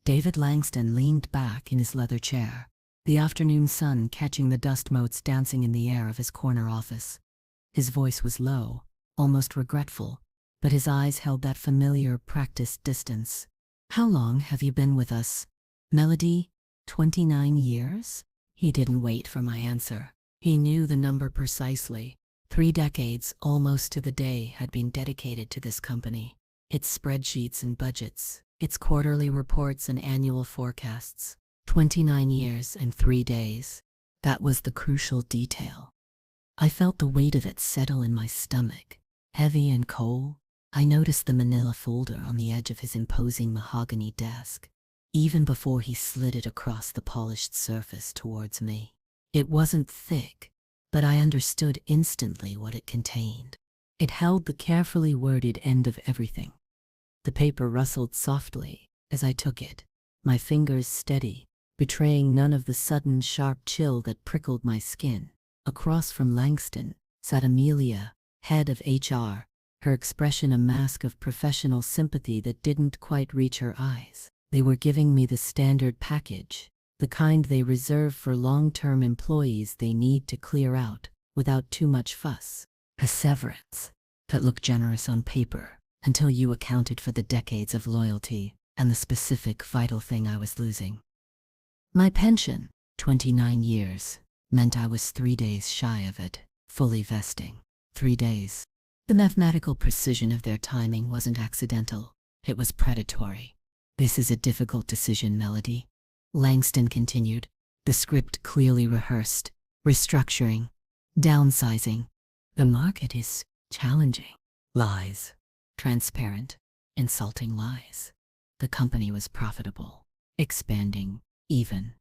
David Langston leaned back in his leather chair, the afternoon sun catching the dust motes dancing in the air of his corner office. His voice was low, almost regretful, but his eyes held that familiar, practiced distance. "How long have you been with us, Melody? 29 years? He didn't wait for my answer. He knew the number precisely. 3 decades, almost to the day, had been dedicated to this company. Its spreadsheets and budgets, its quarterly reports and annual forecasts. 29 years and 3 days. That was the crucial detail. I felt the weight of it settle in my stomach, heavy and cold. I noticed the manila folder on the edge of his imposing mahogany desk, even before he slid it across the polished surface towards me. It wasn't thick, but I understood instantly what it contained. It held the carefully worded end of everything. The paper rustled softly as I took it, my fingers steady, betraying none of the sudden sharp chill that prickled my skin. Across from Langston sat Amelia, head of HR, her expression a mask of professional sympathy that didn't quite reach her eyes. They were giving me the standard package, the kind they reserve for long-term employees they need to clear out without too much fuss. A severance that looked generous on paper until you accounted for the decades of loyalty and the specific vital thing I was losing. My pension, 29 years, meant I was 3 days shy of it, fully vesting. 3 days. The mathematical precision of their timing wasn't accidental. It was predatory. "This is a difficult decision, Melody," Langston continued, the script clearly rehearsed. "Restructuring, downsizing. The market is challenging. Lies. Transparent, insulting lies. The company was profitable, expanding, even.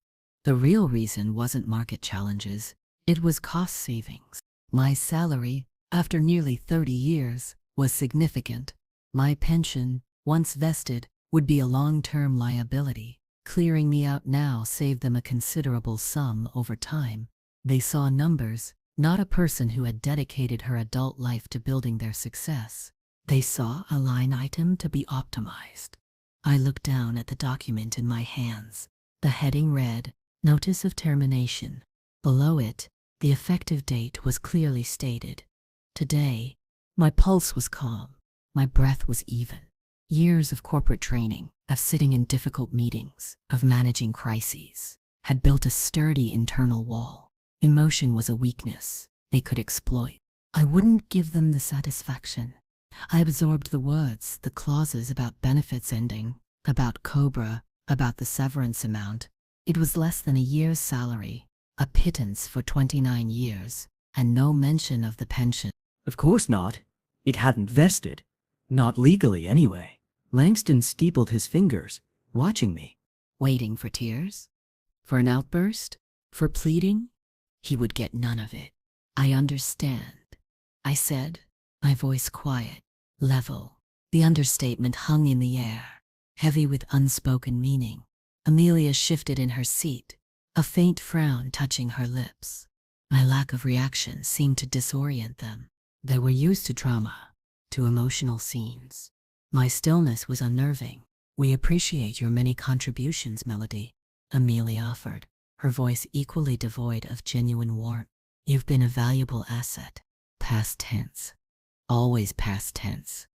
The real reason wasn't market challenges, it was cost savings. My salary, after nearly 30 years, was significant. My pension, once vested, would be a long-term liability. Clearing me out now saved them a considerable sum over time. They saw numbers, not a person who had dedicated her adult life to building their success. They saw a line item to be optimized. I looked down at the document in my hands. The heading read, "Notice of Termination." Below it, the effective date was clearly stated. Today, my pulse was calm, my breath was even. Years of corporate training, of sitting in difficult meetings, of managing crises, had built a sturdy internal wall. Emotion was a weakness they could exploit. I wouldn't give them the satisfaction. I absorbed the words, the clauses about benefits ending, about Cobra, about the severance amount. It was less than a year's salary, a pittance for 29 years, and no mention of the pension. Of course not. It hadn't vested. Not legally, anyway. Langston steepled his fingers, watching me. Waiting for tears? For an outburst? For pleading? He would get none of it. "I understand," I said, my voice quiet, level. The understatement hung in the air, heavy with unspoken meaning. Amelia shifted in her seat, a faint frown touching her lips. My lack of reaction seemed to disorient them. They were used to trauma, to emotional scenes. My stillness was unnerving. "We appreciate your many contributions, Melody," Amelia offered, her voice equally devoid of genuine warmth. "You've been a valuable asset." Past tense. Always past tense.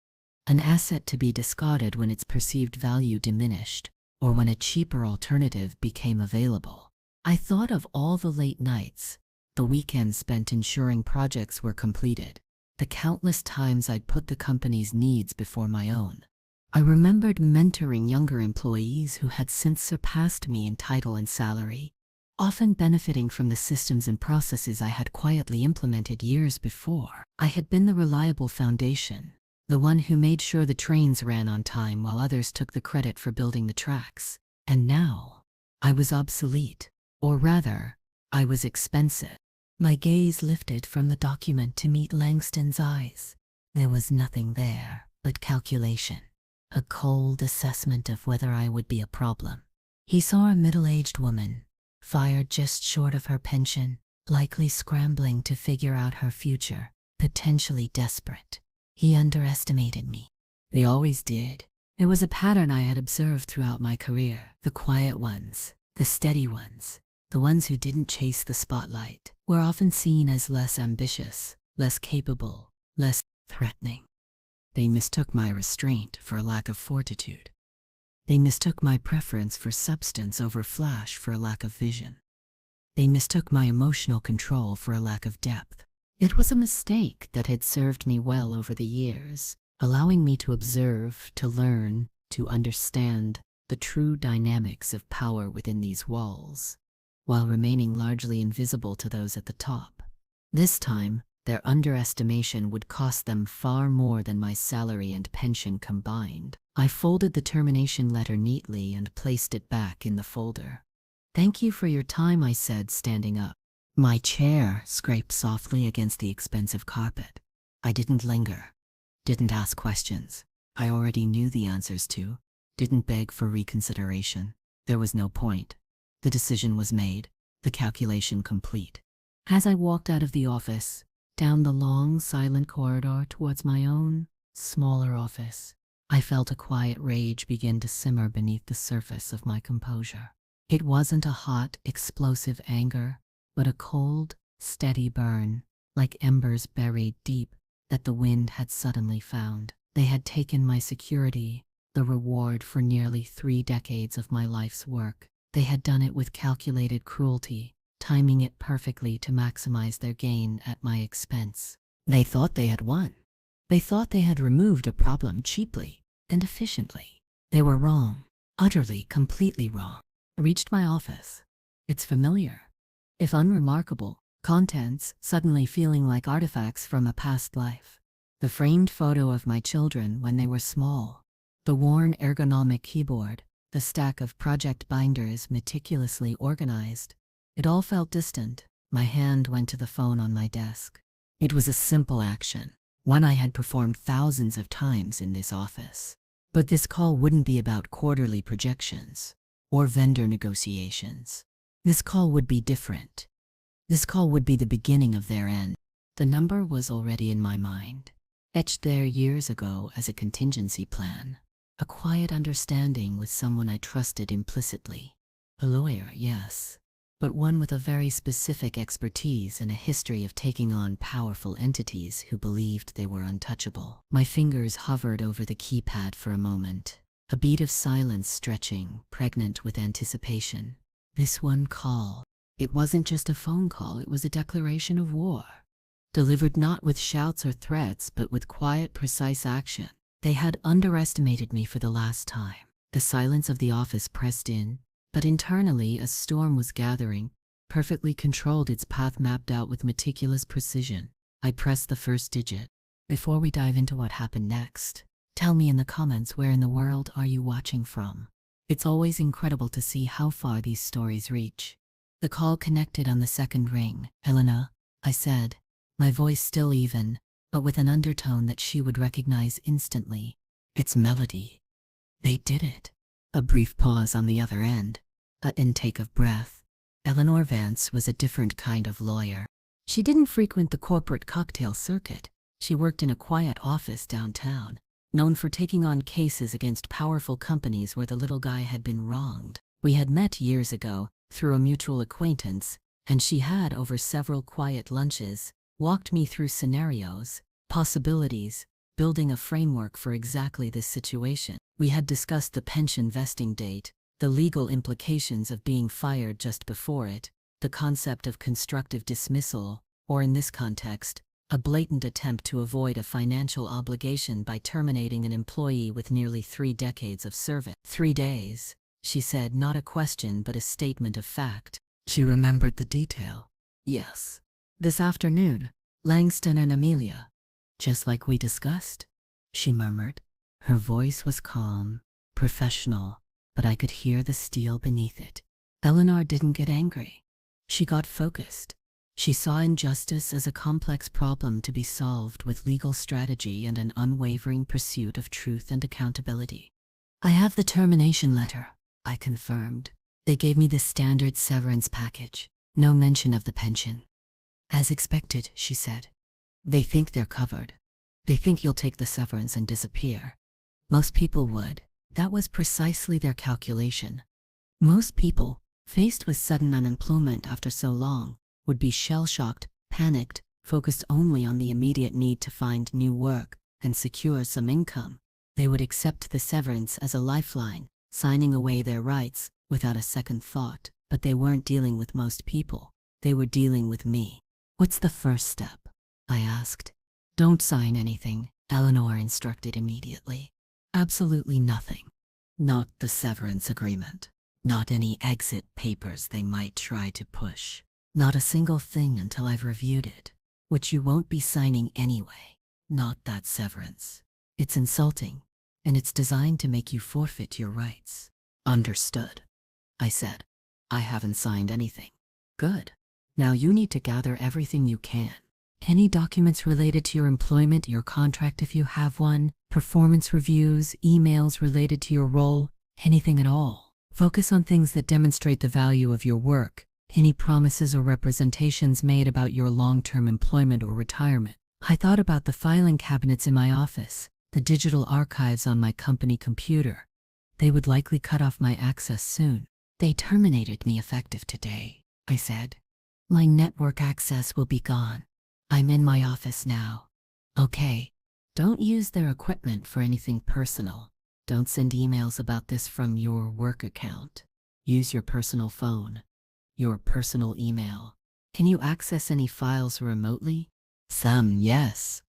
An asset to be discarded when its perceived value diminished, or when a cheaper alternative became available. I thought of all the late nights, the weekends spent ensuring projects were completed, the countless times I'd put the company's needs before my own. I remembered mentoring younger employees who had since surpassed me in title and salary, often benefiting from the systems and processes I had quietly implemented years before. I had been the reliable foundation, the one who made sure the trains ran on time while others took the credit for building the tracks. And now, I was obsolete, or rather, I was expensive. My gaze lifted from the document to meet Langston's eyes. There was nothing there but calculation, a cold assessment of whether I would be a problem. He saw a middle-aged woman, fired just short of her pension, likely scrambling to figure out her future, potentially desperate. He underestimated me. They always did. It was a pattern I had observed throughout my career. The quiet ones, the steady ones, the ones who didn't chase the spotlight, were often seen as less ambitious, less capable, less threatening. They mistook my restraint for a lack of fortitude. They mistook my preference for substance over flash for a lack of vision. They mistook my emotional control for a lack of depth. It was a mistake that had served me well over the years, allowing me to observe, to learn, to understand the true dynamics of power within these walls, while remaining largely invisible to those at the top. This time, their underestimation would cost them far more than my salary and pension combined. I folded the termination letter neatly and placed it back in the folder. "Thank you for your time," I said, standing up. My chair scraped softly against the expensive carpet. I didn't linger, didn't ask questions I already knew the answers to, didn't beg for reconsideration. There was no point. The decision was made, the calculation complete. As I walked out of the office, down the long, silent corridor towards my own, smaller office, I felt a quiet rage begin to simmer beneath the surface of my composure. It wasn't a hot, explosive anger, but a cold, steady burn, like embers buried deep, that the wind had suddenly found. They had taken my security, the reward for nearly 3 decades of my life's work. They had done it with calculated cruelty, timing it perfectly to maximize their gain at my expense. They thought they had won. They thought they had removed a problem cheaply and efficiently. They were wrong, utterly, completely wrong. I reached my office. Its familiar, if unremarkable, contents suddenly feeling like artifacts from a past life. The framed photo of my children when they were small, the worn ergonomic keyboard, the stack of project binders meticulously organized. It all felt distant. My hand went to the phone on my desk. It was a simple action, one I had performed thousands of times in this office. But this call wouldn't be about quarterly projections or vendor negotiations. This call would be different. This call would be the beginning of their end. The number was already in my mind, etched there years ago as a contingency plan. A quiet understanding with someone I trusted implicitly. A lawyer, yes, but one with a very specific expertise and a history of taking on powerful entities who believed they were untouchable. My fingers hovered over the keypad for a moment, a beat of silence stretching, pregnant with anticipation. This one call. It wasn't just a phone call, it was a declaration of war. Delivered not with shouts or threats, but with quiet, precise action. They had underestimated me for the last time. The silence of the office pressed in, but internally a storm was gathering, perfectly controlled, its path mapped out with meticulous precision. I pressed the first digit. Before we dive into what happened next, tell me in the comments, where in the world are you watching from? It's always incredible to see how far these stories reach. The call connected on the second ring. "Elena," I said, my voice still even, but with an undertone that she would recognize instantly. "It's Melody. They did it." A brief pause on the other end, an intake of breath. Eleanor Vance was a different kind of lawyer. She didn't frequent the corporate cocktail circuit. She worked in a quiet office downtown, known for taking on cases against powerful companies where the little guy had been wronged. We had met years ago, through a mutual acquaintance, and she had, over several quiet lunches, walked me through scenarios, possibilities, building a framework for exactly this situation. We had discussed the pension vesting date, the legal implications of being fired just before it, the concept of constructive dismissal, or in this context, a blatant attempt to avoid a financial obligation by terminating an employee with nearly 3 decades of service. 3 days, she said, not a question but a statement of fact. She remembered the detail. "Yes. This afternoon, Langston and Amelia. Just like we discussed," she murmured. Her voice was calm, professional, but I could hear the steel beneath it. Eleanor didn't get angry. She got focused. She saw injustice as a complex problem to be solved with legal strategy and an unwavering pursuit of truth and accountability. "I have the termination letter," I confirmed. "They gave me the standard severance package. No mention of the pension." "As expected," she said. "They think they're covered. They think you'll take the severance and disappear. Most people would. That was precisely their calculation. Most people, faced with sudden unemployment after so long, would be shell-shocked, panicked, focused only on the immediate need to find new work and secure some income. They would accept the severance as a lifeline, signing away their rights without a second thought. But they weren't dealing with most people. They were dealing with me. "What's the first step?" I asked. "Don't sign anything," Eleanor instructed immediately. "Absolutely nothing. Not the severance agreement. Not any exit papers they might try to push. Not a single thing until I've reviewed it, which you won't be signing anyway. Not that severance. It's insulting, and it's designed to make you forfeit your rights." "Understood," I said. "I haven't signed anything." "Good. Now you need to gather everything you can. Any documents related to your employment, your contract if you have one, performance reviews, emails related to your role, anything at all. Focus on things that demonstrate the value of your work, any promises or representations made about your long-term employment or retirement." I thought about the filing cabinets in my office, the digital archives on my company computer. They would likely cut off my access soon. "They terminated me effective today," I said. "My network access will be gone. I'm in my office now." "Okay. Don't use their equipment for anything personal. Don't send emails about this from your work account. Use your personal phone, your personal email. Can you access any files remotely?" "Some, yes.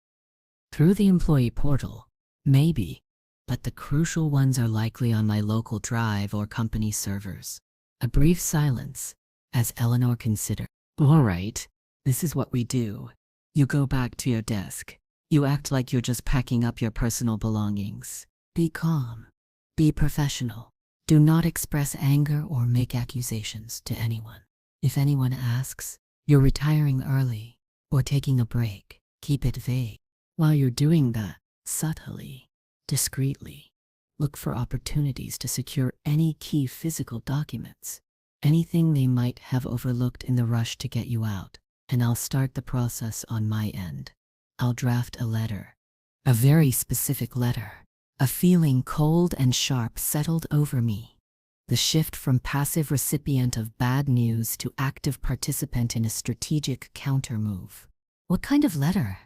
Through the employee portal, maybe, but the crucial ones are likely on my local drive or company servers." A brief silence, as Eleanor considered. "All right, this is what we do. You go back to your desk. You act like you're just packing up your personal belongings. Be calm. Be professional. Do not express anger or make accusations to anyone. If anyone asks, you're retiring early or taking a break, keep it vague. While you're doing that, subtly, discreetly, look for opportunities to secure any key physical documents, anything they might have overlooked in the rush to get you out, and I'll start the process on my end. I'll draft a letter, a very specific letter." A feeling cold and sharp settled over me. The shift from passive recipient of bad news to active participant in a strategic counter-move. "What kind of letter?"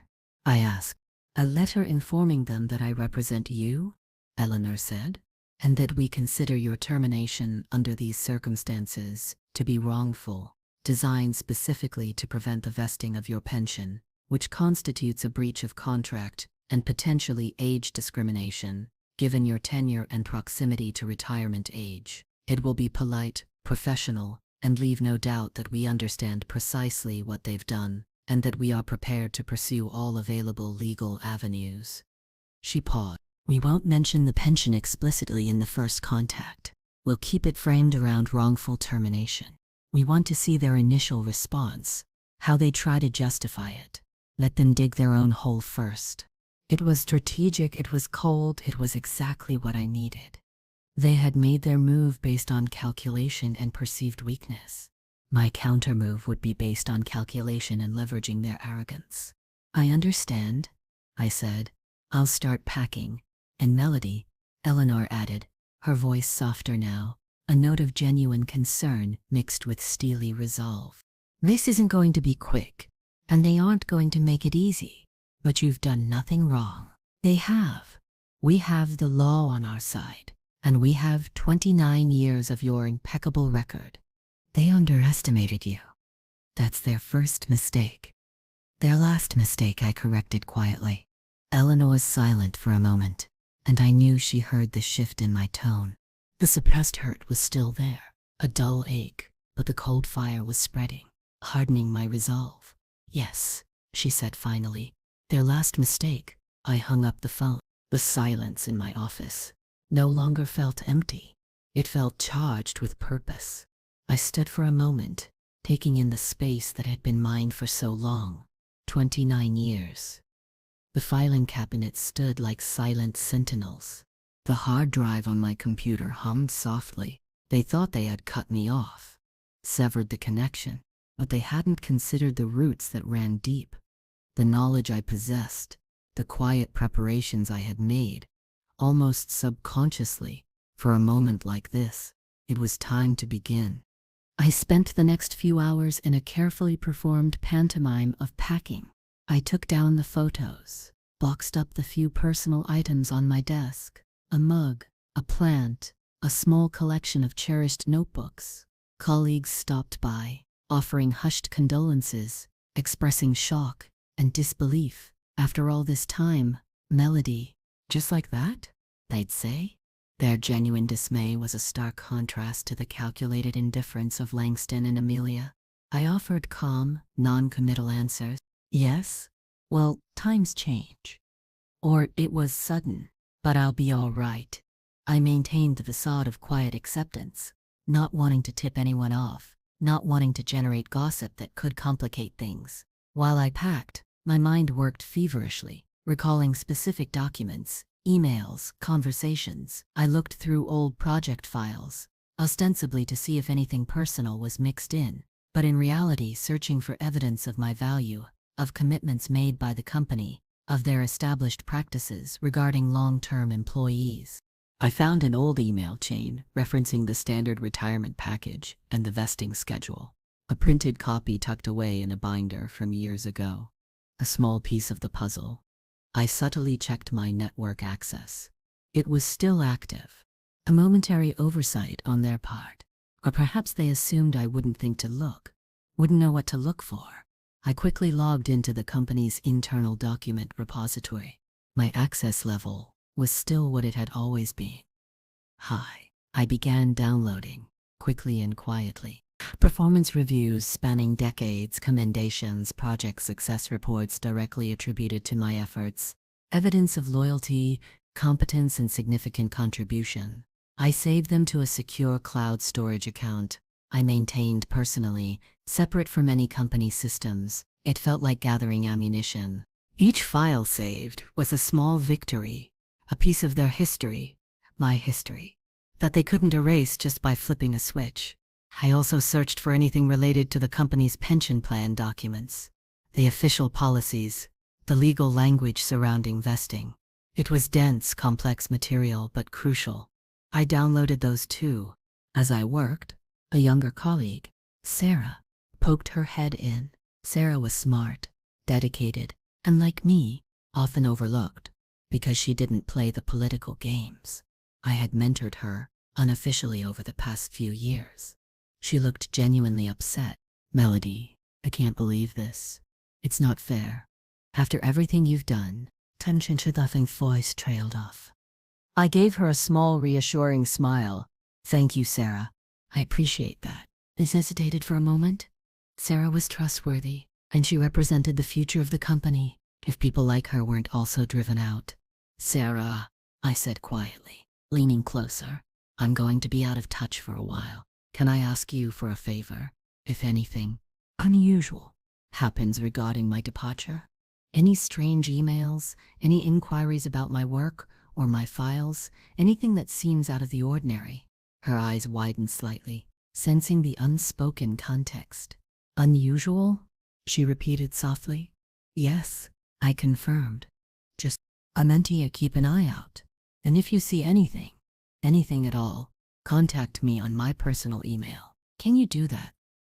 I asked. "A letter informing them that I represent you," Eleanor said, "and that we consider your termination under these circumstances to be wrongful, designed specifically to prevent the vesting of your pension, which constitutes a breach of contract and potentially age discrimination, given your tenure and proximity to retirement age. It will be polite, professional, and leave no doubt that we understand precisely what they've done, and that we are prepared to pursue all available legal avenues." She paused. "We won't mention the pension explicitly in the first contact. We'll keep it framed around wrongful termination. We want to see their initial response, how they try to justify it. Let them dig their own hole first." It was strategic, it was cold, it was exactly what I needed. They had made their move based on calculation and perceived weakness. My counter-move would be based on calculation and leveraging their arrogance. "I understand," I said. "I'll start packing." "And Melody," Eleanor added, her voice softer now, a note of genuine concern mixed with steely resolve. "This isn't going to be quick, and they aren't going to make it easy. But you've done nothing wrong." "They have. We have the law on our side, and we have 29 years of your impeccable record. They underestimated you. That's their first mistake." "Their last mistake," I corrected quietly. Eleanor was silent for a moment, and I knew she heard the shift in my tone. The suppressed hurt was still there, a dull ache, but the cold fire was spreading, hardening my resolve. "Yes," she said finally. "Their last mistake." I hung up the phone. The silence in my office no longer felt empty. It felt charged with purpose. I stood for a moment, taking in the space that had been mine for so long, 29 years. The filing cabinets stood like silent sentinels. The hard drive on my computer hummed softly. They thought they had cut me off, severed the connection, but they hadn't considered the roots that ran deep. The knowledge I possessed, the quiet preparations I had made, almost subconsciously, For a moment like this, it was time to begin. I spent the next few hours in a carefully performed pantomime of packing. I took down the photos, boxed up the few personal items on my desk, a mug, a plant, a small collection of cherished notebooks. Colleagues stopped by, offering hushed condolences, expressing shock and disbelief. After all this time, Melody, just like that? They'd say. Their genuine dismay was a stark contrast to the calculated indifference of Langston and Amelia. I offered calm, non-committal answers. Yes? Well, times change. Or it was sudden, but I'll be all right. I maintained the facade of quiet acceptance, not wanting to tip anyone off, not wanting to generate gossip that could complicate things. While I packed, my mind worked feverishly, recalling specific documents, emails, conversations. I looked through old project files, ostensibly to see if anything personal was mixed in, but in reality searching for evidence of my value, of commitments made by the company, of their established practices regarding long-term employees. I found an old email chain referencing the standard retirement package and the vesting schedule, a printed copy tucked away in a binder from years ago. A small piece of the puzzle. I subtly checked my network access. It was still active. A momentary oversight on their part. Or perhaps they assumed I wouldn't think to look, wouldn't know what to look for. I quickly logged into the company's internal document repository. My access level was still what it had always been. High. I began downloading, quickly and quietly. Performance reviews spanning decades, commendations, project success reports directly attributed to my efforts, evidence of loyalty, competence, and significant contribution. I saved them to a secure cloud storage account I maintained personally, separate from any company systems. It felt like gathering ammunition. Each file saved was a small victory, a piece of their history, my history, that they couldn't erase just by flipping a switch. I also searched for anything related to the company's pension plan documents, the official policies, the legal language surrounding vesting. It was dense, complex material, but crucial. I downloaded those too. As I worked, a younger colleague, Sarah, poked her head in. Sarah was smart, dedicated, and like me, often overlooked, because she didn't play the political games. I had mentored her, unofficially over the past few years. She looked genuinely upset. Melody, I can't believe this. It's not fair. After everything you've done, tension-to nothing voice trailed off. I gave her a small, reassuring smile. Thank you, Sarah. I appreciate that. I hesitated for a moment. Sarah was trustworthy, and she represented the future of the company, if people like her weren't also driven out. Sarah, I said quietly, leaning closer, I'm going to be out of touch for a while. Can I ask you for a favor, if anything unusual happens regarding my departure? Any strange emails, any inquiries about my work or my files, anything that seems out of the ordinary? Her eyes widened slightly, sensing the unspoken context. Unusual? She repeated softly. Yes, I confirmed. I meant you keep an eye out. And if you see anything at all, contact me on my personal email. Can you do that?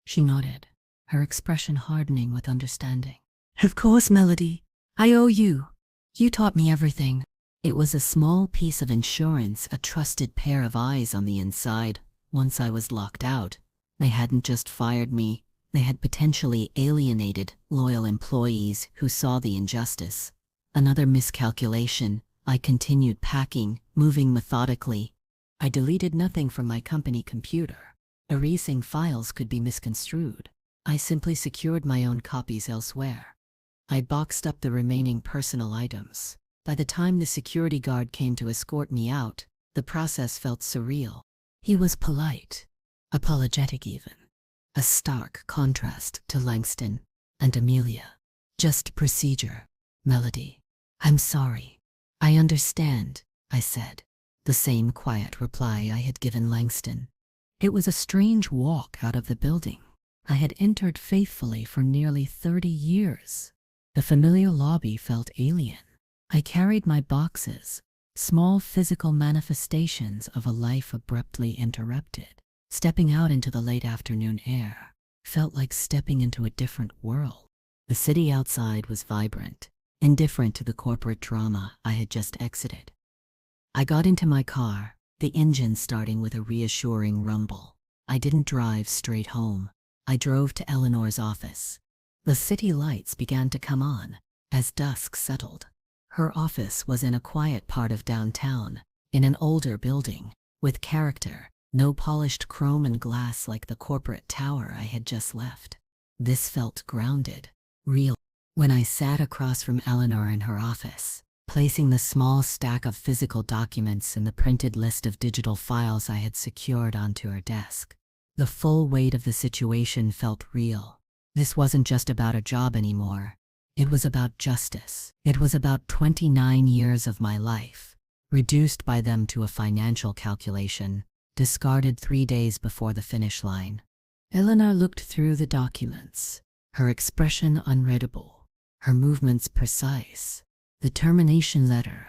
She nodded, her expression hardening with understanding. Of course, Melody. I owe you. You taught me everything. It was a small piece of insurance, a trusted pair of eyes on the inside. Once I was locked out, they hadn't just fired me, they had potentially alienated loyal employees who saw the injustice. Another miscalculation. I continued packing, moving methodically. I deleted nothing from my company computer. Erasing files could be misconstrued. I simply secured my own copies elsewhere. I boxed up the remaining personal items. By the time the security guard came to escort me out, the process felt surreal. He was polite, apologetic even. A stark contrast to Langston and Amelia. Just procedure. Melody. I'm sorry. I understand, I said. The same quiet reply I had given Langston. It was a strange walk out of the building I had entered faithfully for nearly 30 years. The familiar lobby felt alien. I carried my boxes, Small physical manifestations of a life abruptly interrupted. Stepping out into the late afternoon air felt like stepping into a different world. The city outside was vibrant, indifferent to the corporate drama I had just exited. I got into my car, the engine starting with a reassuring rumble. I didn't drive straight home. I drove to Eleanor's office. The city lights began to come on as dusk settled. Her office was in a quiet part of downtown, in an older building, with character, no polished chrome and glass like the corporate tower I had just left. This felt grounded, real. When I sat across from Eleanor in her office, placing the small stack of physical documents and the printed list of digital files I had secured onto her desk, the full weight of the situation felt real. This wasn't just about a job anymore. It was about justice. It was about 29 years of my life, reduced by them to a financial calculation, discarded 3 days before the finish line. Eleanor looked through the documents, her expression unreadable, her movements precise. The termination letter,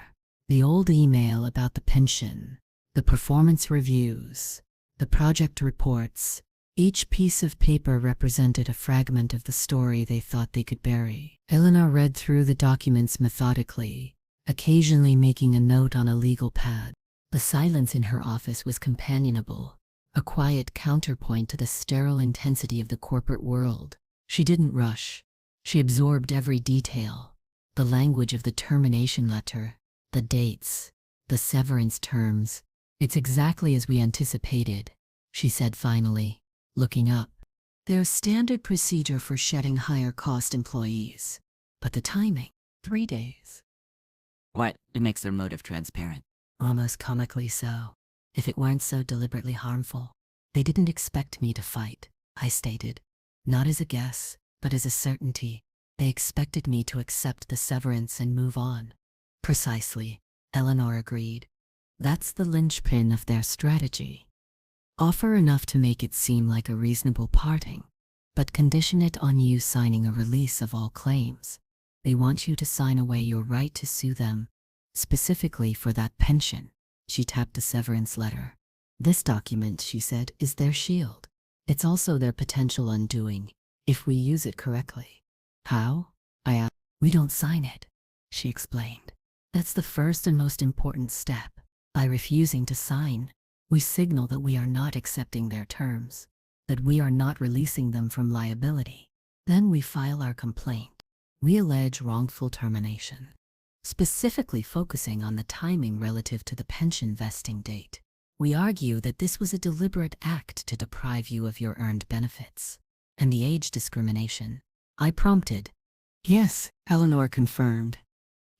the old email about the pension, the performance reviews, the project reports. Each piece of paper represented a fragment of the story they thought they could bury. Eleanor read through the documents methodically, occasionally making a note on a legal pad. The silence in her office was companionable, a quiet counterpoint to the sterile intensity of the corporate world. She didn't rush. She absorbed every detail. The language of the termination letter, the dates, the severance terms. "It's exactly as we anticipated," she said finally, looking up. "There's standard procedure for shedding higher-cost employees. But the timing, 3 days." What? It makes their motive transparent. Almost comically so. If it weren't so deliberately harmful. "They didn't expect me to fight," I stated. "Not as a guess, but as a certainty. They expected me to accept the severance and move on." "Precisely," Eleanor agreed. "That's the linchpin of their strategy. Offer enough to make it seem like a reasonable parting, but condition it on you signing a release of all claims. They want you to sign away your right to sue them, specifically for that pension." She tapped the severance letter. "This document," she said, "is their shield. It's also their potential undoing, if we use it correctly." "How?" I asked. "We don't sign it," she explained. "That's the first and most important step. By refusing to sign, we signal that we are not accepting their terms, that we are not releasing them from liability. Then we file our complaint. We allege wrongful termination, specifically focusing on the timing relative to the pension vesting date. We argue that this was a deliberate act to deprive you of your earned benefits. And the age discrimination," I prompted. "Yes," Eleanor confirmed.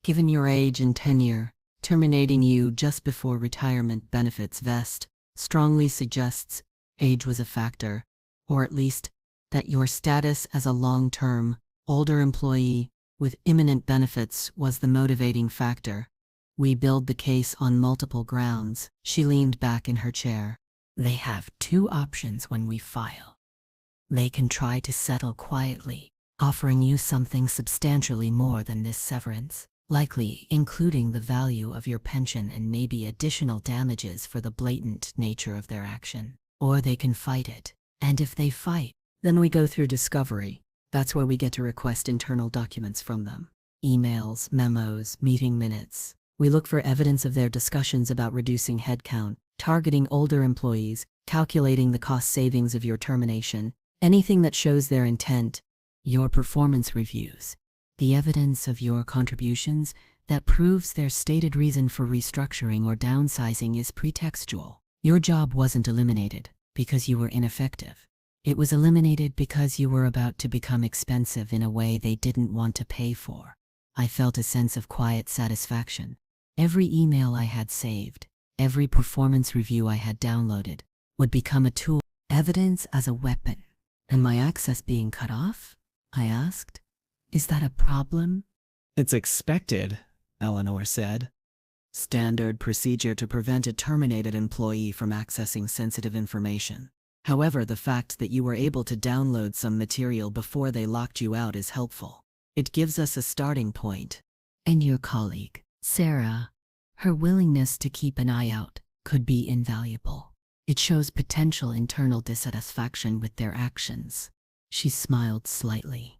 "Given your age and tenure, terminating you just before retirement benefits vest strongly suggests age was a factor, or at least that your status as a long-term, older employee with imminent benefits was the motivating factor. We build the case on multiple grounds." She leaned back in her chair. "They have 2 options when we file. They can try to settle quietly, offering you something substantially more than this severance, likely including the value of your pension and maybe additional damages for the blatant nature of their action. Or they can fight it. And if they fight, then we go through discovery. That's where we get to request internal documents from them. Emails, memos, meeting minutes. We look for evidence of their discussions about reducing headcount, targeting older employees, calculating the cost savings of your termination, anything that shows their intent. Your performance reviews, the evidence of your contributions that proves their stated reason for restructuring or downsizing is pretextual. Your job wasn't eliminated because you were ineffective. It was eliminated because you were about to become expensive in a way they didn't want to pay for." I felt a sense of quiet satisfaction. Every email I had saved, every performance review I had downloaded, would become a tool. Evidence as a weapon. "And my access being cut off?" I asked. "Is that a problem?" "It's expected," Eleanor said. "Standard procedure to prevent a terminated employee from accessing sensitive information. However, the fact that you were able to download some material before they locked you out is helpful. It gives us a starting point." "And your colleague, Sarah, Her willingness to keep an eye out could be invaluable. It shows potential internal dissatisfaction with their actions. She smiled slightly.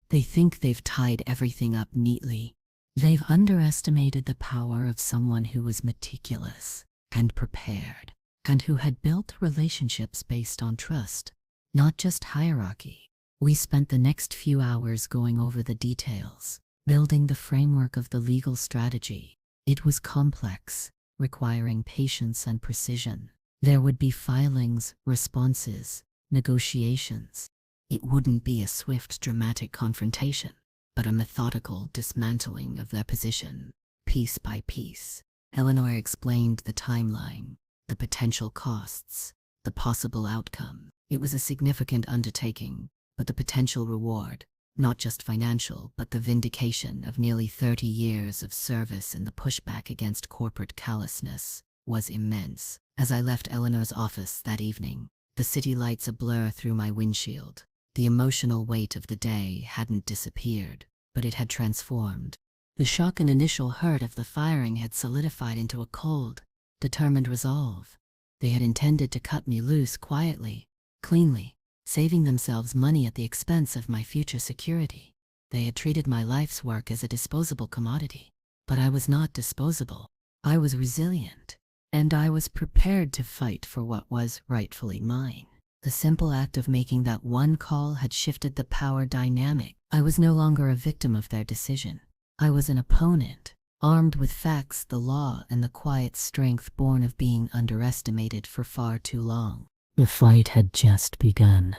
They think they've tied everything up neatly. They've underestimated the power of someone who was meticulous and prepared, and who had built relationships based on trust, not just hierarchy. We spent the next few hours going over the details, building the framework of the legal strategy. It was complex, requiring patience and precision. There would be filings, responses, negotiations. It wouldn't be a swift, dramatic confrontation, but a methodical dismantling of their position, piece by piece. Eleanor explained the timeline, the potential costs, the possible outcome. It was a significant undertaking, but the potential reward, not just financial, but the vindication of nearly 30 years of service and the pushback against corporate callousness, was immense. As I left Eleanor's office that evening, the city lights a blur through my windshield. The emotional weight of the day hadn't disappeared, but it had transformed. The shock and initial hurt of the firing had solidified into a cold, determined resolve. They had intended to cut me loose quietly, cleanly, saving themselves money at the expense of my future security. They had treated my life's work as a disposable commodity. But I was not disposable. I was resilient, and I was prepared to fight for what was rightfully mine. The simple act of making that one call had shifted the power dynamic. I was no longer a victim of their decision. I was an opponent, armed with facts, the law, and the quiet strength born of being underestimated for far too long. The fight had just begun.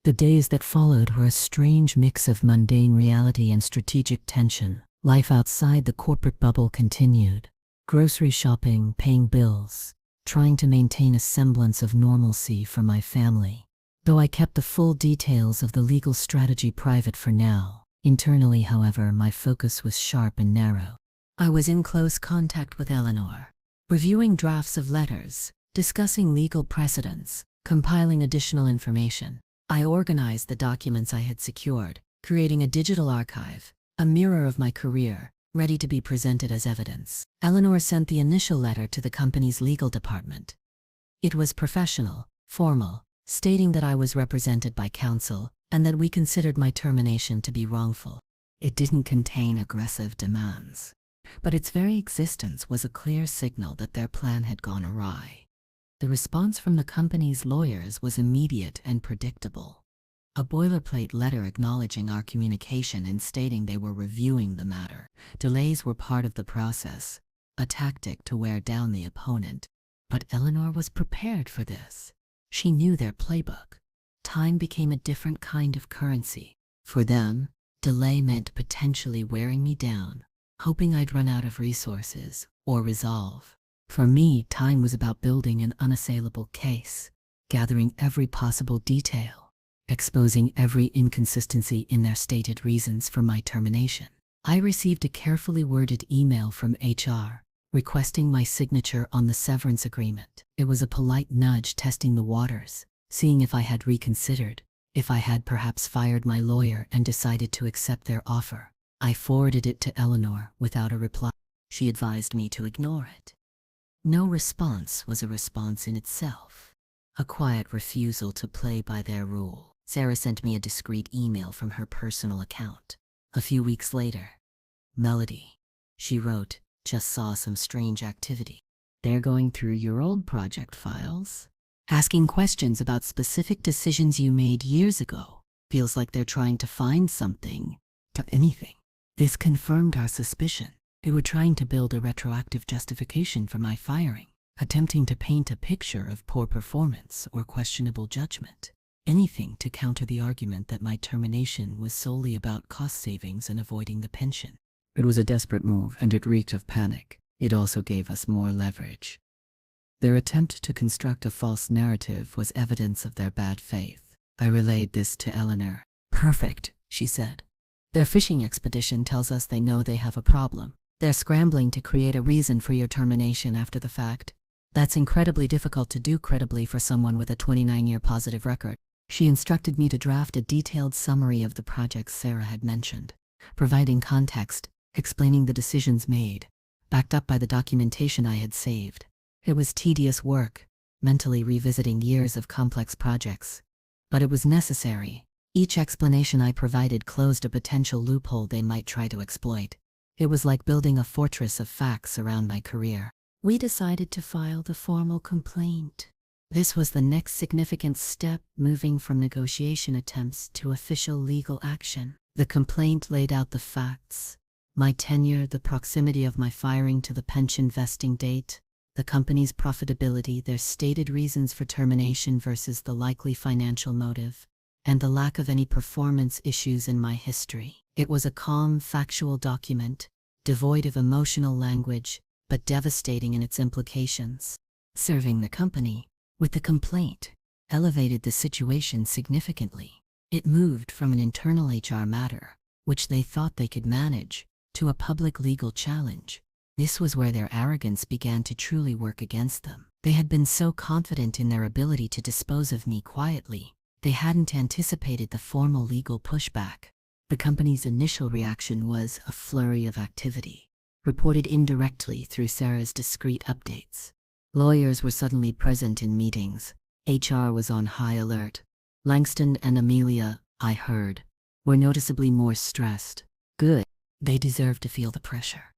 The days that followed were a strange mix of mundane reality and strategic tension. Life outside the corporate bubble continued. Grocery shopping, paying bills, trying to maintain a semblance of normalcy for my family. Though I kept the full details of the legal strategy private for now. Internally, however, my focus was sharp and narrow. I was in close contact with Eleanor, reviewing drafts of letters, discussing legal precedents, compiling additional information. I organized the documents I had secured, creating a digital archive, a mirror of my career, ready to be presented as evidence. Eleanor sent the initial letter to the company's legal department. It was professional, formal, stating that I was represented by counsel and that we considered my termination to be wrongful. It didn't contain aggressive demands, but its very existence was a clear signal that their plan had gone awry. The response from the company's lawyers was immediate and predictable. A boilerplate letter acknowledging our communication and stating they were reviewing the matter. Delays were part of the process, a tactic to wear down the opponent. But Eleanor was prepared for this. She knew their playbook. Time became a different kind of currency. For them, delay meant potentially wearing me down, hoping I'd run out of resources or resolve. For me, time was about building an unassailable case, gathering every possible detail, exposing every inconsistency in their stated reasons for my termination. I received a carefully worded email from HR, requesting my signature on the severance agreement. It was a polite nudge testing the waters, seeing if I had reconsidered, if I had perhaps fired my lawyer and decided to accept their offer. I forwarded it to Eleanor without a reply. She advised me to ignore it. No response was a response in itself, a quiet refusal to play by their rule. Sarah sent me a discreet email from her personal account. A few weeks later, Melody, she wrote, just saw some strange activity. They're going through your old project files, asking questions about specific decisions you made years ago. Feels like they're trying to find something, to anything. This confirmed our suspicion. They were trying to build a retroactive justification for my firing, attempting to paint a picture of poor performance or questionable judgment. Anything to counter the argument that my termination was solely about cost savings and avoiding the pension. It was a desperate move, and it reeked of panic. It also gave us more leverage. Their attempt to construct a false narrative was evidence of their bad faith. I relayed this to Eleanor. Perfect, she said. Their fishing expedition tells us they know they have a problem. They're scrambling to create a reason for your termination after the fact. That's incredibly difficult to do credibly for someone with a 29-year positive record. She instructed me to draft a detailed summary of the projects Sarah had mentioned, providing context, explaining the decisions made, backed up by the documentation I had saved. It was tedious work, mentally revisiting years of complex projects. But it was necessary. Each explanation I provided closed a potential loophole they might try to exploit. It was like building a fortress of facts around my career. We decided to file the formal complaint. This was the next significant step, moving from negotiation attempts to official legal action. The complaint laid out the facts: my tenure, the proximity of my firing to the pension vesting date, the company's profitability, their stated reasons for termination versus the likely financial motive, and the lack of any performance issues in my history. It was a calm, factual document, devoid of emotional language, but devastating in its implications. Serving the company with the complaint elevated the situation significantly. It moved from an internal HR matter, which they thought they could manage, to a public legal challenge. This was where their arrogance began to truly work against them. They had been so confident in their ability to dispose of me quietly, they hadn't anticipated the formal legal pushback. The company's initial reaction was a flurry of activity, reported indirectly through Sarah's discreet updates. Lawyers were suddenly present in meetings. HR was on high alert. Langston and Amelia, I heard, were noticeably more stressed. Good. They deserved to feel the pressure.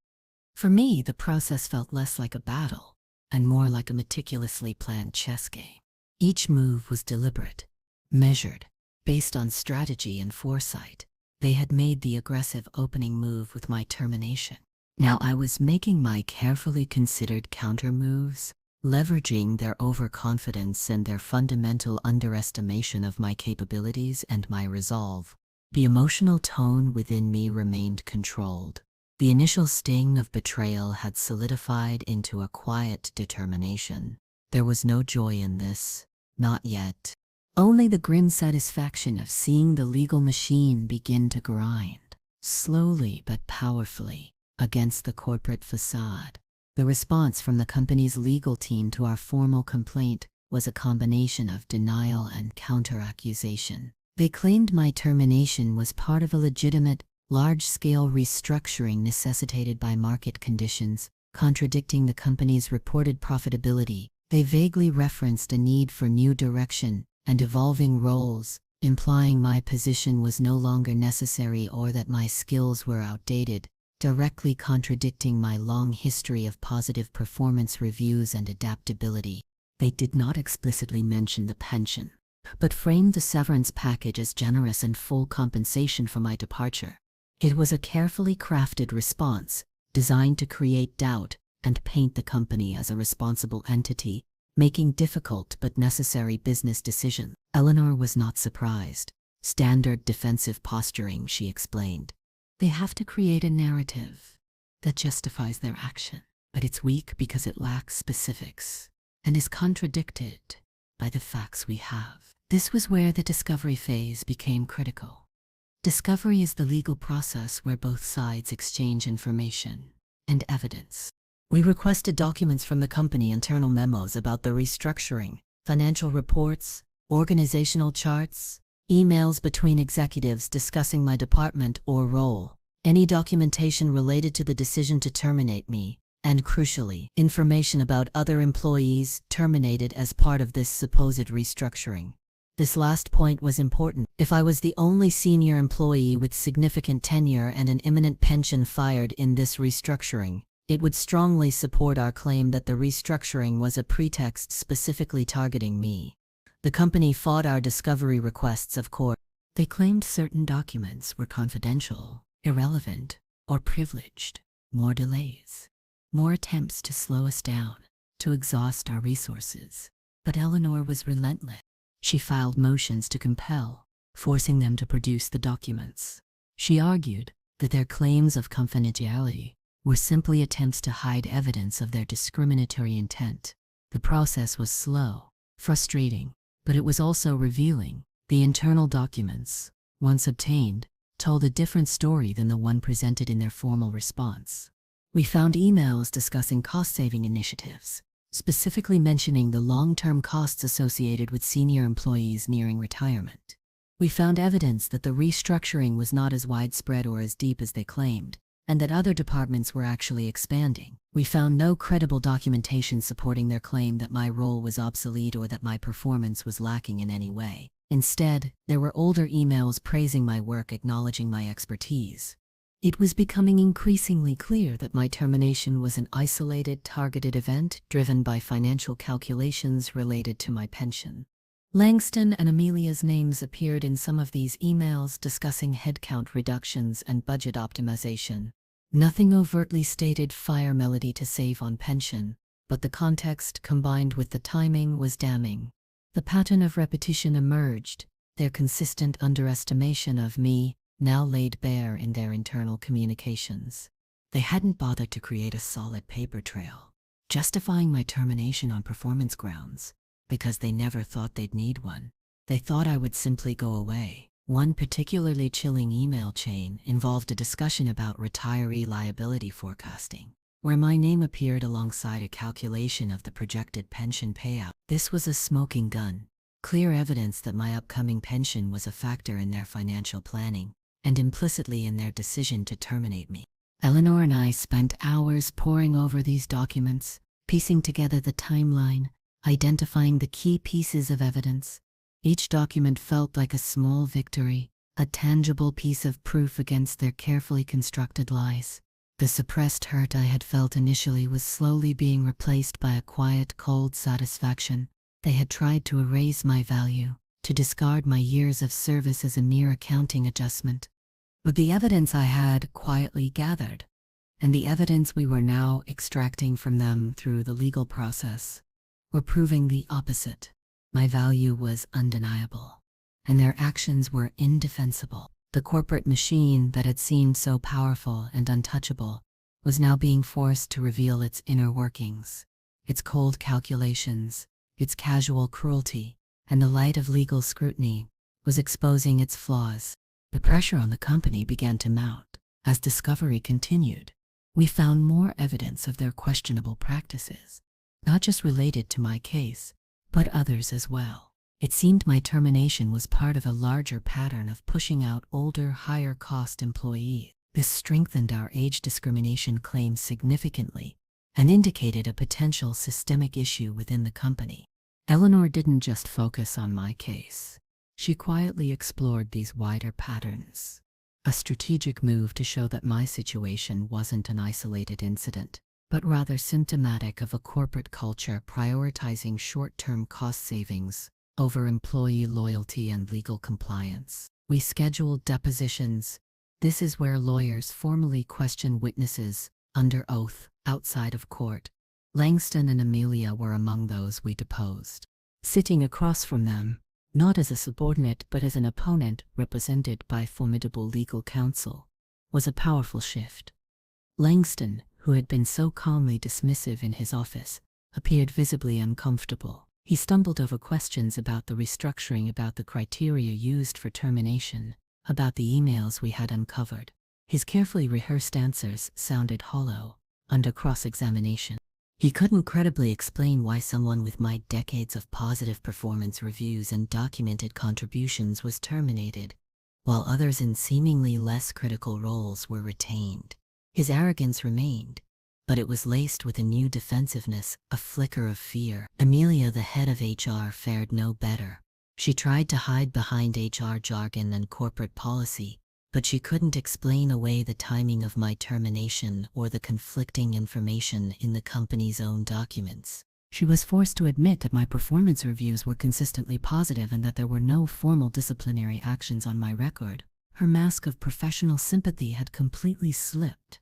For me, the process felt less like a battle and more like a meticulously planned chess game. Each move was deliberate, measured, based on strategy and foresight. They had made the aggressive opening move with my termination. Now I was making my carefully considered counter moves, leveraging their overconfidence and their fundamental underestimation of my capabilities and my resolve. The emotional tone within me remained controlled. The initial sting of betrayal had solidified into a quiet determination. There was no joy in this, not yet. Only the grim satisfaction of seeing the legal machine begin to grind, slowly but powerfully, against the corporate facade. The response from the company's legal team to our formal complaint was a combination of denial and counter-accusation. They claimed my termination was part of a legitimate, large-scale restructuring necessitated by market conditions, contradicting the company's reported profitability. They vaguely referenced a need for new direction and evolving roles, implying my position was no longer necessary or that my skills were outdated, directly contradicting my long history of positive performance reviews and adaptability. They did not explicitly mention the pension, but framed the severance package as generous and full compensation for my departure. It was a carefully crafted response, designed to create doubt and paint the company as a responsible entity, making difficult but necessary business decisions. Eleanor was not surprised. Standard defensive posturing, she explained. They have to create a narrative that justifies their action, but it's weak because it lacks specifics and is contradicted by the facts we have. This was where the discovery phase became critical. Discovery is the legal process where both sides exchange information and evidence. We requested documents from the company, internal memos about the restructuring, financial reports, organizational charts, emails between executives discussing my department or role, any documentation related to the decision to terminate me, and crucially, information about other employees terminated as part of this supposed restructuring. This last point was important. If I was the only senior employee with significant tenure and an imminent pension fired in this restructuring, it would strongly support our claim that the restructuring was a pretext specifically targeting me. The company fought our discovery requests, of course. They claimed certain documents were confidential, irrelevant, or privileged. More delays. More attempts to slow us down, to exhaust our resources. But Eleanor was relentless. She filed motions to compel, forcing them to produce the documents. She argued that their claims of confidentiality were simply attempts to hide evidence of their discriminatory intent. The process was slow, frustrating, but it was also revealing. The internal documents, once obtained, told a different story than the one presented in their formal response. We found emails discussing cost-saving initiatives, specifically mentioning the long-term costs associated with senior employees nearing retirement. We found evidence that the restructuring was not as widespread or as deep as they claimed, and that other departments were actually expanding. We found no credible documentation supporting their claim that my role was obsolete or that my performance was lacking in any way. Instead, there were older emails praising my work, acknowledging my expertise. It was becoming increasingly clear that my termination was an isolated, targeted event driven by financial calculations related to my pension. Langston and Amelia's names appeared in some of these emails discussing headcount reductions and budget optimization. Nothing overtly stated Fire Melody to save on pension, but the context combined with the timing was damning. The pattern of repetition emerged, their consistent underestimation of me now laid bare in their internal communications. They hadn't bothered to create a solid paper trail, justifying my termination on performance grounds, because they never thought they'd need one. They thought I would simply go away. One particularly chilling email chain involved a discussion about retiree liability forecasting, where my name appeared alongside a calculation of the projected pension payout. This was a smoking gun, clear evidence that my upcoming pension was a factor in their financial planning, and implicitly in their decision to terminate me. Eleanor and I spent hours poring over these documents, piecing together the timeline, identifying the key pieces of evidence. Each document felt like a small victory, a tangible piece of proof against their carefully constructed lies. The suppressed hurt I had felt initially was slowly being replaced by a quiet, cold satisfaction. They had tried to erase my value, to discard my years of service as a mere accounting adjustment. But the evidence I had quietly gathered, and the evidence we were now extracting from them through the legal process, were proving the opposite. My value was undeniable, and their actions were indefensible. The corporate machine that had seemed so powerful and untouchable was now being forced to reveal its inner workings, its cold calculations, its casual cruelty, and the light of legal scrutiny was exposing its flaws. The pressure on the company began to mount. As discovery continued, we found more evidence of their questionable practices, not just related to my case, but others as well. It seemed my termination was part of a larger pattern of pushing out older, higher-cost employees. This strengthened our age discrimination claims significantly and indicated a potential systemic issue within the company. Eleanor didn't just focus on my case. She quietly explored these wider patterns, a strategic move to show that my situation wasn't an isolated incident, but rather symptomatic of a corporate culture prioritizing short-term cost savings over employee loyalty and legal compliance. We scheduled depositions. This is where lawyers formally question witnesses under oath outside of court. Langston and Amelia were among those we deposed. Sitting across from them, not as a subordinate but as an opponent represented by formidable legal counsel, was a powerful shift. Langston, who had been so calmly dismissive in his office, appeared visibly uncomfortable. He stumbled over questions about the restructuring, about the criteria used for termination, about the emails we had uncovered. His carefully rehearsed answers sounded hollow under cross-examination. He couldn't credibly explain why someone with my decades of positive performance reviews and documented contributions was terminated, while others in seemingly less critical roles were retained. His arrogance remained, but it was laced with a new defensiveness, a flicker of fear. Amelia, the head of HR, fared no better. She tried to hide behind HR jargon and corporate policy, but she couldn't explain away the timing of my termination or the conflicting information in the company's own documents. She was forced to admit that my performance reviews were consistently positive and that there were no formal disciplinary actions on my record. Her mask of professional sympathy had completely slipped,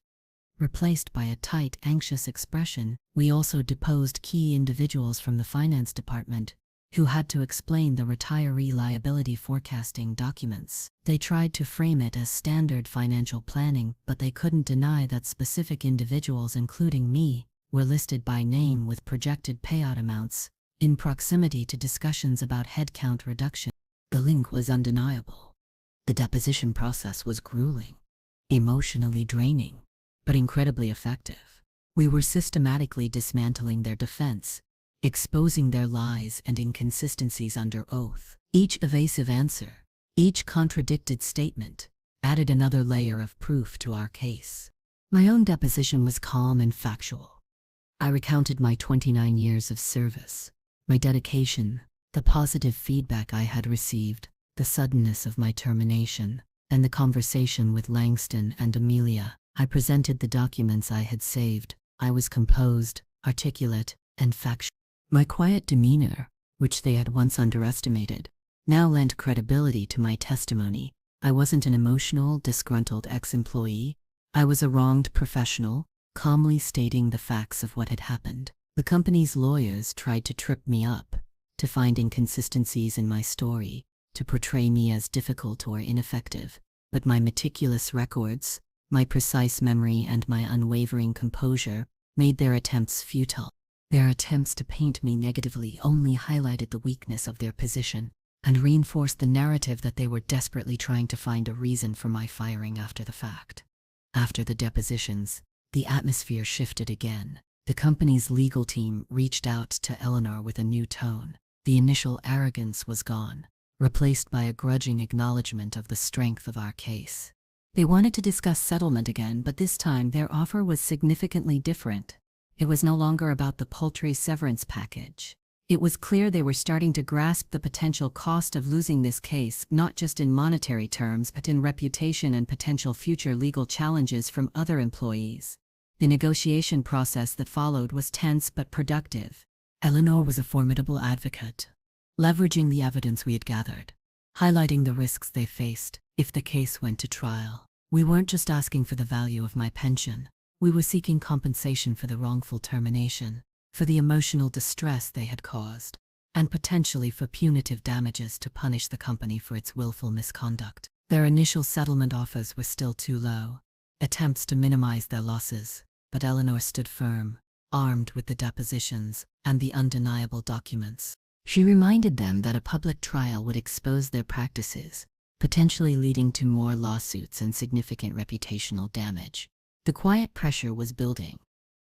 replaced by a tight, anxious expression. We also deposed key individuals from the finance department, who had to explain the retiree liability forecasting documents. They tried to frame it as standard financial planning, but they couldn't deny that specific individuals, including me, were listed by name with projected payout amounts, in proximity to discussions about headcount reduction. The link was undeniable. The deposition process was grueling, emotionally draining, but incredibly effective. We were systematically dismantling their defense, exposing their lies and inconsistencies under oath. Each evasive answer, each contradicted statement, added another layer of proof to our case. My own deposition was calm and factual. I recounted my 29 years of service, my dedication, the positive feedback I had received, the suddenness of my termination, and the conversation with Langston and Amelia. I presented the documents I had saved. I was composed, articulate, and factual. My quiet demeanor, which they had once underestimated, now lent credibility to my testimony. I wasn't an emotional, disgruntled ex-employee. I was a wronged professional, calmly stating the facts of what had happened. The company's lawyers tried to trip me up, to find inconsistencies in my story, to portray me as difficult or ineffective, but my meticulous records, my precise memory, and my unwavering composure made their attempts futile. Their attempts to paint me negatively only highlighted the weakness of their position and reinforced the narrative that they were desperately trying to find a reason for my firing after the fact. After the depositions, the atmosphere shifted again. The company's legal team reached out to Eleanor with a new tone. The initial arrogance was gone, replaced by a grudging acknowledgement of the strength of our case. They wanted to discuss settlement again, but this time their offer was significantly different. It was no longer about the paltry severance package. It was clear they were starting to grasp the potential cost of losing this case, not just in monetary terms, but in reputation and potential future legal challenges from other employees. The negotiation process that followed was tense but productive. Eleanor was a formidable advocate, leveraging the evidence we had gathered, highlighting the risks they faced if the case went to trial. We weren't just asking for the value of my pension. We were seeking compensation for the wrongful termination, for the emotional distress they had caused, and potentially for punitive damages to punish the company for its willful misconduct. Their initial settlement offers were still too low, attempts to minimize their losses, but Eleanor stood firm, armed with the depositions and the undeniable documents. She reminded them that a public trial would expose their practices, potentially leading to more lawsuits and significant reputational damage. The quiet pressure was building,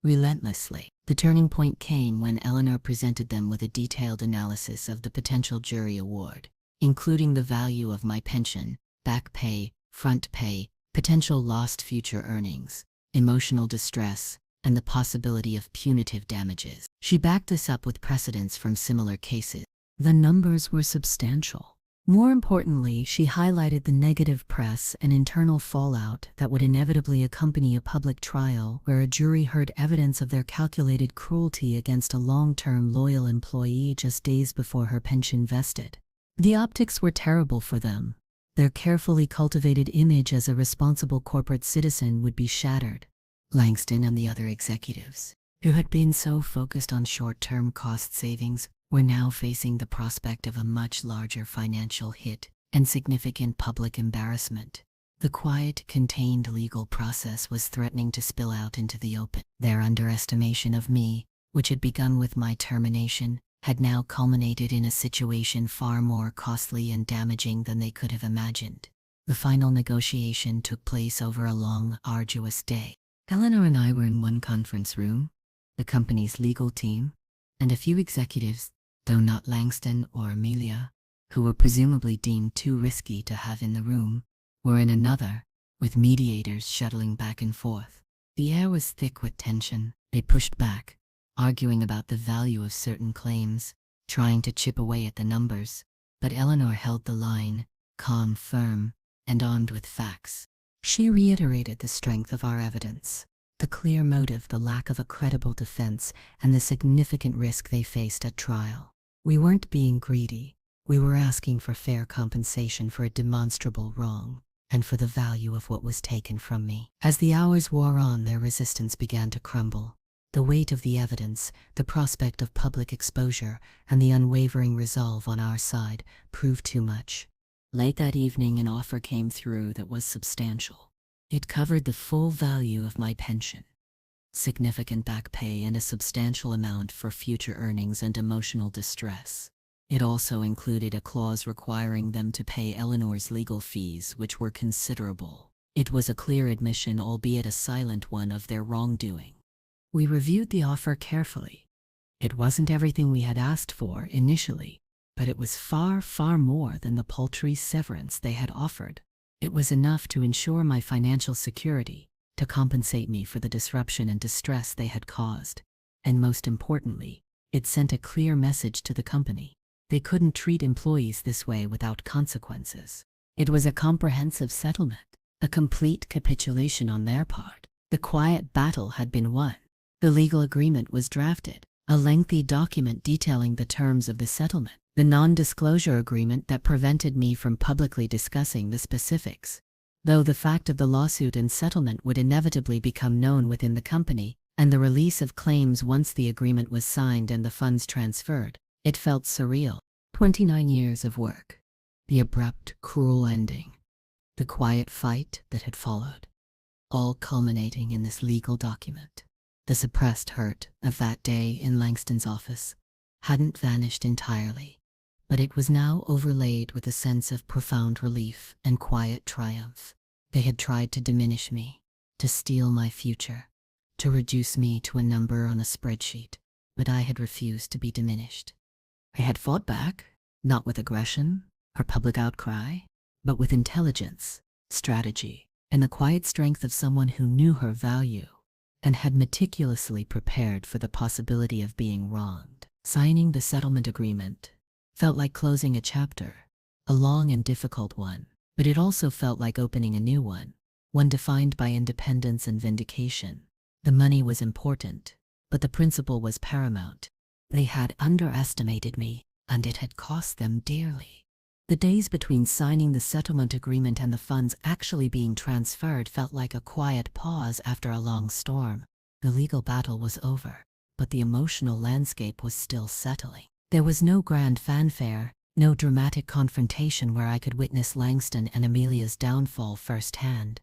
relentlessly. The turning point came when Eleanor presented them with a detailed analysis of the potential jury award, including the value of my pension, back pay, front pay, potential lost future earnings, emotional distress, and the possibility of punitive damages. She backed this up with precedents from similar cases. The numbers were substantial. More importantly, she highlighted the negative press and internal fallout that would inevitably accompany a public trial where a jury heard evidence of their calculated cruelty against a long-term loyal employee just days before her pension vested. The optics were terrible for them. Their carefully cultivated image as a responsible corporate citizen would be shattered. Langston and the other executives, who had been so focused on short-term cost savings, were now facing the prospect of a much larger financial hit and significant public embarrassment. The quiet, contained legal process was threatening to spill out into the open. Their underestimation of me, which had begun with my termination, had now culminated in a situation far more costly and damaging than they could have imagined. The final negotiation took place over a long, arduous day. Eleanor and I were in one conference room, the company's legal team, and a few executives, though not Langston or Amelia, who were presumably deemed too risky to have in the room, were in another, with mediators shuttling back and forth. The air was thick with tension. They pushed back, arguing about the value of certain claims, trying to chip away at the numbers, but Eleanor held the line, calm, firm, and armed with facts. She reiterated the strength of our evidence, the clear motive, the lack of a credible defense, and the significant risk they faced at trial. We weren't being greedy. We were asking for fair compensation for a demonstrable wrong, and for the value of what was taken from me. As the hours wore on, their resistance began to crumble. The weight of the evidence, the prospect of public exposure, and the unwavering resolve on our side proved too much. Late that evening, an offer came through that was substantial. It covered the full value of my pension, significant back pay, and a substantial amount for future earnings and emotional distress. It also included a clause requiring them to pay Eleanor's legal fees, which were considerable. It was a clear admission, albeit a silent one, of their wrongdoing. We reviewed the offer carefully. It wasn't everything we had asked for initially, but it was far, far more than the paltry severance they had offered. It was enough to ensure my financial security, to compensate me for the disruption and distress they had caused. And most importantly, it sent a clear message to the company. They couldn't treat employees this way without consequences. It was a comprehensive settlement, a complete capitulation on their part. The quiet battle had been won. The legal agreement was drafted, a lengthy document detailing the terms of the settlement, the non-disclosure agreement that prevented me from publicly discussing the specifics. Though the fact of the lawsuit and settlement would inevitably become known within the company, and the release of claims once the agreement was signed and the funds transferred, it felt surreal. 29 years of work. The abrupt, cruel ending. The quiet fight that had followed. All culminating in this legal document. The suppressed hurt of that day in Langston's office hadn't vanished entirely, but it was now overlaid with a sense of profound relief and quiet triumph. They had tried to diminish me, to steal my future, to reduce me to a number on a spreadsheet, but I had refused to be diminished. I had fought back, not with aggression or public outcry, but with intelligence, strategy, and the quiet strength of someone who knew her value and had meticulously prepared for the possibility of being wronged. Signing the settlement agreement felt like closing a chapter, a long and difficult one, but it also felt like opening a new one defined by independence and vindication. The money was important, but the principle was paramount. They had underestimated me, and it had cost them dearly. The days between signing the settlement agreement and the funds actually being transferred felt like a quiet pause after a long storm. The legal battle was over, but the emotional landscape was still settling. There was no grand fanfare, no dramatic confrontation where I could witness Langston and Amelia's downfall firsthand.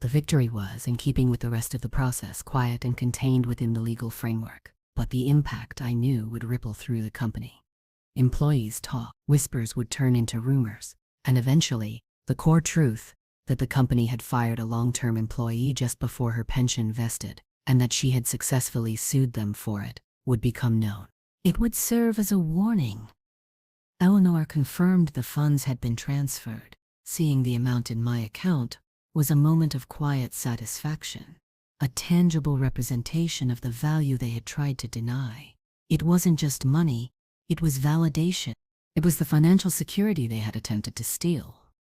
The victory was, in keeping with the rest of the process, quiet and contained within the legal framework, but the impact I knew would ripple through the company. Employees talked, whispers would turn into rumors, and eventually, the core truth that the company had fired a long-term employee just before her pension vested, and that she had successfully sued them for it, would become known. It would serve as a warning. Eleanor confirmed the funds had been transferred. Seeing the amount in my account was a moment of quiet satisfaction, a tangible representation of the value they had tried to deny. It wasn't just money, it was validation. It was the financial security they had attempted to steal,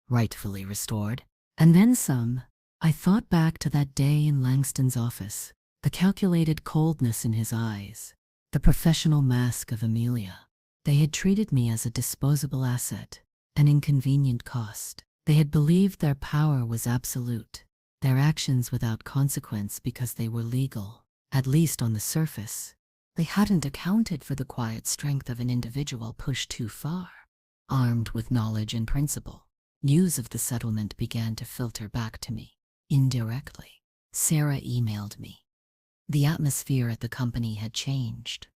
rightfully restored. And then some. I thought back to that day in Langston's office, the calculated coldness in his eyes, the professional mask of Amelia. They had treated me as a disposable asset, an inconvenient cost. They had believed their power was absolute, their actions without consequence because they were legal, at least on the surface. They hadn't accounted for the quiet strength of an individual pushed too far. Armed with knowledge and principle, news of the settlement began to filter back to me, indirectly. Sarah emailed me. The atmosphere at the company had changed.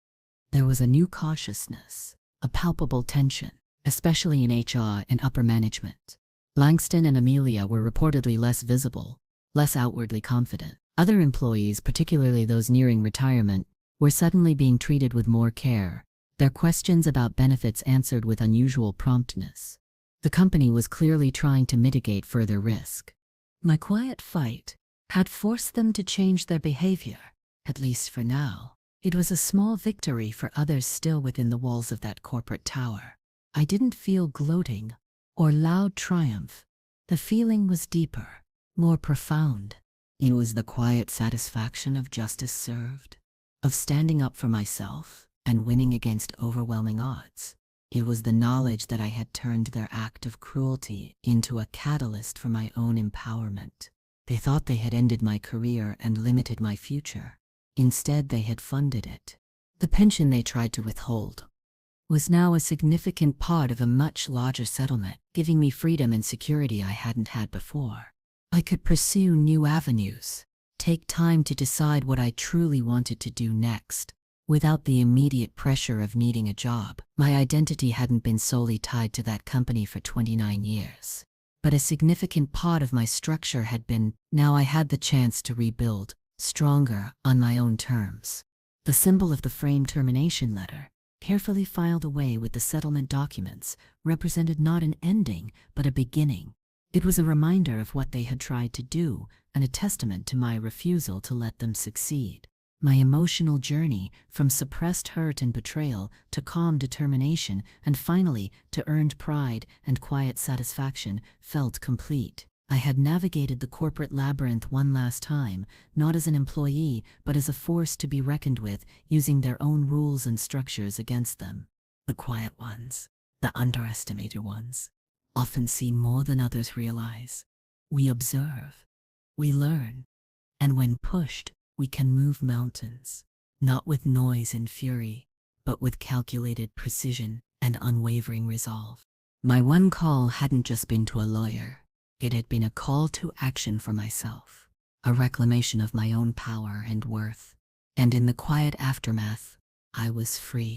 There was a new cautiousness, a palpable tension, especially in HR and upper management. Langston and Amelia were reportedly less visible, less outwardly confident. Other employees, particularly those nearing retirement, were suddenly being treated with more care, their questions about benefits answered with unusual promptness. The company was clearly trying to mitigate further risk. My quiet fight had forced them to change their behavior, at least for now. It was a small victory for others still within the walls of that corporate tower. I didn't feel gloating or loud triumph. The feeling was deeper, more profound. It was the quiet satisfaction of justice served, of standing up for myself and winning against overwhelming odds. It was the knowledge that I had turned their act of cruelty into a catalyst for my own empowerment. They thought they had ended my career and limited my future. Instead, they had funded it. The pension they tried to withhold was now a significant part of a much larger settlement, giving me freedom and security I hadn't had before. I could pursue new avenues, take time to decide what I truly wanted to do next, without the immediate pressure of needing a job. My identity hadn't been solely tied to that company for 29 years. But a significant part of my structure had been. Now I had the chance to rebuild, stronger, on my own terms. The symbol of the framed termination letter, carefully filed away with the settlement documents, represented not an ending, but a beginning. It was a reminder of what they had tried to do and a testament to my refusal to let them succeed. My emotional journey, from suppressed hurt and betrayal to calm determination and finally to earned pride and quiet satisfaction, felt complete. I had navigated the corporate labyrinth one last time, not as an employee, but as a force to be reckoned with, using their own rules and structures against them. The quiet ones, the underestimated ones, often see more than others realize. We observe, we learn, and when pushed, we can move mountains, not with noise and fury, but with calculated precision and unwavering resolve. My one call hadn't just been to a lawyer. It had been a call to action for myself, a reclamation of my own power and worth. And in the quiet aftermath, I was free.